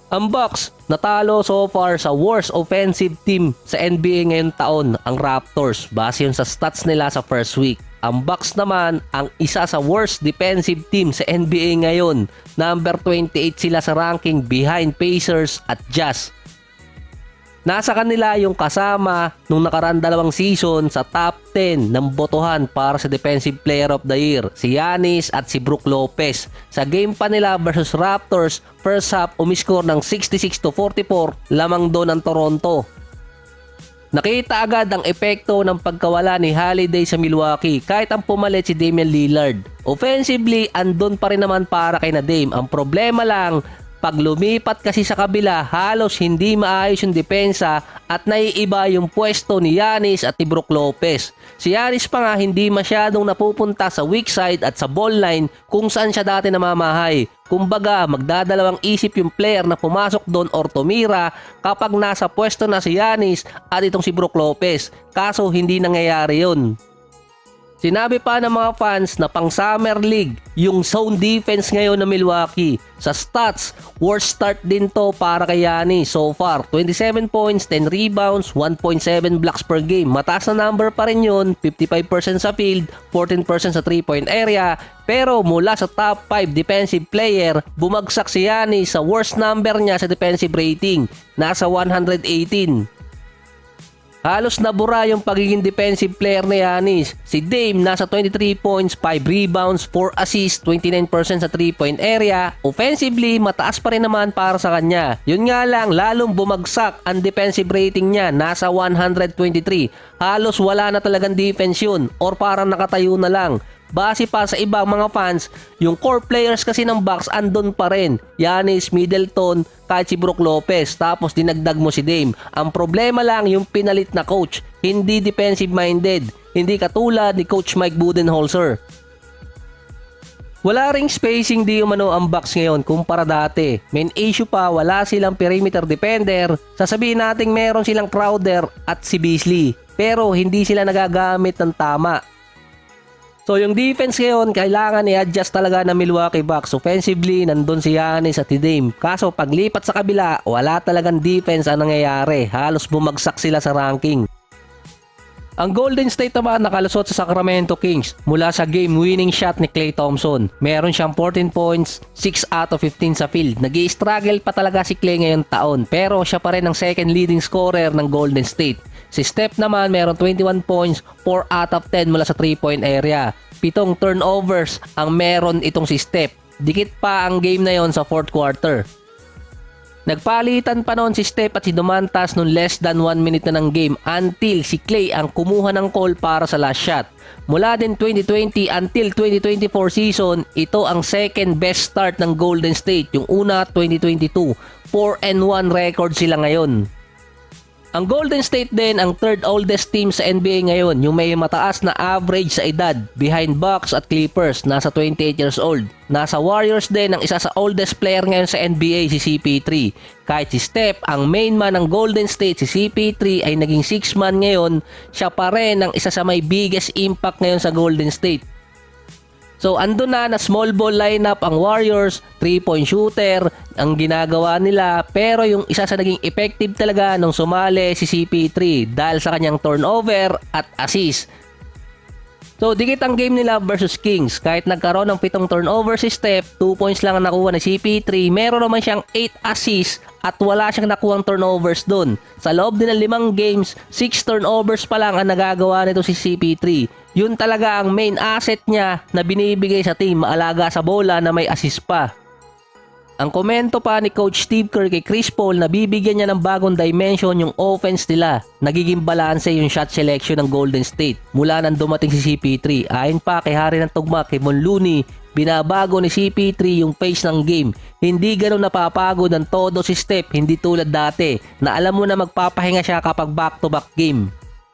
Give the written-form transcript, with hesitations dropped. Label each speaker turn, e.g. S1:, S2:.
S1: Ang Bucks natalo so far sa worst offensive team sa NBA ngayong taon, ang Raptors, base yun sa stats nila sa first week. Ang Bucks naman ang isa sa worst defensive team sa NBA ngayon. Number 28 sila sa ranking behind Pacers at Jazz. Nasa kanila yung kasama nung nakaraan 2 season sa top 10 ng botohan para sa Defensive Player of the Year, si Giannis at si Brook Lopez. Sa game pa nila versus Raptors, first half umiscore ng 66-44 lamang doon ang Toronto. Nakita agad ang epekto ng pagkawala ni Holiday sa Milwaukee kahit ang pumalit si Damian Lillard. Offensively, andun pa rin naman para kay na Dame. Ang problema lang, pag lumipat kasi sa kabila, halos hindi maayos yung depensa at naiiba yung pwesto ni Giannis at ni Brook Lopez. Si Giannis pa nga hindi masyadong napupunta sa weak side at sa ball line kung saan siya dati namamahay. Kumbaga, magdadalawang isip yung player na pumasok doon or tumira kapag nasa pwesto na si Giannis at itong si Brook Lopez. Kaso hindi nangyayari yun. Sinabi pa ng mga fans na pang Summer League yung zone defense ngayon ng Milwaukee. Sa stats, worst start din to para kay Giannis so far. 27 points, 10 rebounds, 1.7 blocks per game. Mataas na number pa rin yun, 55% sa field, 14% sa 3-point area. Pero mula sa top 5 defensive player, bumagsak si Giannis sa worst number niya sa defensive rating. Nasa 118. Halos nabura yung pagiging defensive player ni Giannis. Si Dame nasa 23 points, 5 rebounds, 4 assists, 29% sa 3-point area. Offensively, mataas pa rin naman para sa kanya. Yun nga lang, lalong bumagsak ang defensive rating niya, nasa 123. Halos wala na talagang defense yun or parang nakatayo na lang. Base pa sa ibang mga fans, yung core players kasi ng Bucks andun pa rin. Giannis, Middleton, kahit si Brook Lopez, tapos dinagdag mo si Dame. Ang problema lang yung pinalit na coach, hindi defensive minded, hindi katulad ni Coach Mike Budenholzer. Wala ring spacing di umano ang Bucks ngayon kumpara dati. Main issue pa, wala silang perimeter defender. Sasabihin natin meron silang Crowder at si Beasley, pero hindi sila nagagamit ng tama. So yung defense ngayon, kailangan i-adjust talaga ng Milwaukee Bucks. Offensively, nandun si Giannis at si Dame. Kaso paglipat sa kabila, wala talagang defense ang nangyayari. Halos bumagsak sila sa ranking. Ang Golden State naman nakalusot sa Sacramento Kings mula sa game-winning shot ni Klay Thompson. Meron siyang 14 points, 6 out of 15 sa field. Nag-i-struggle pa talaga si Klay ngayong taon, pero siya pa rin ang second leading scorer ng Golden State. Si Steph naman meron 21 points, 4 out of 10 mula sa 3-point area. 7 turnovers ang meron itong si Steph. Dikit pa ang game na yon sa 4th quarter. Nagpalitan pa noon si Steph at si Domantas noong less than 1 minute na ng game until si Klay ang kumuha ng call para sa last shot. Mula din 2020 until 2024 season, ito ang second best start ng Golden State. Yung una 2022, 4-1 record sila ngayon. Ang Golden State din ang third oldest team sa NBA ngayon, yung may mataas na average sa edad, behind Bucks at Clippers, nasa 28 years old. Nasa Warriors din ang isa sa oldest player ngayon sa NBA, si CP3. Kahit si Steph, ang main man ng Golden State, si CP3 ay naging 6 man ngayon, siya pa rin ang isa sa may biggest impact ngayon sa Golden State. So andun na small ball lineup ang Warriors, 3-point shooter ang ginagawa nila, pero yung isa sa naging effective talaga nung sumali si CP3 dahil sa kanyang turnover at assist. So dikit ang game nila versus Kings. Kahit nagkaroon ng 7 turnover si Steph, 2 points lang ang nakuha ni CP3, meron naman siyang 8 assists at wala siyang nakuhang turnovers doon. Sa loob din ng 5 games, 6 turnovers pa lang ang nagagawa nito si CP3. Yun talaga ang main asset niya na binibigay sa team, maalaga sa bola na may assist pa. Ang komento pa ni Coach Steve Kerr kay Chris Paul na bibigyan niya ng bagong dimension yung offense nila. Nagiging balanse yung shot selection ng Golden State mula nang dumating si CP3. Ayon pa kay Hari ng Tugma, kay Von Looney, binabago ni CP3 yung pace ng game. Hindi ganun napapagod ang todo si Steph, hindi tulad dati na alam mo na magpapahinga siya kapag back-to-back game.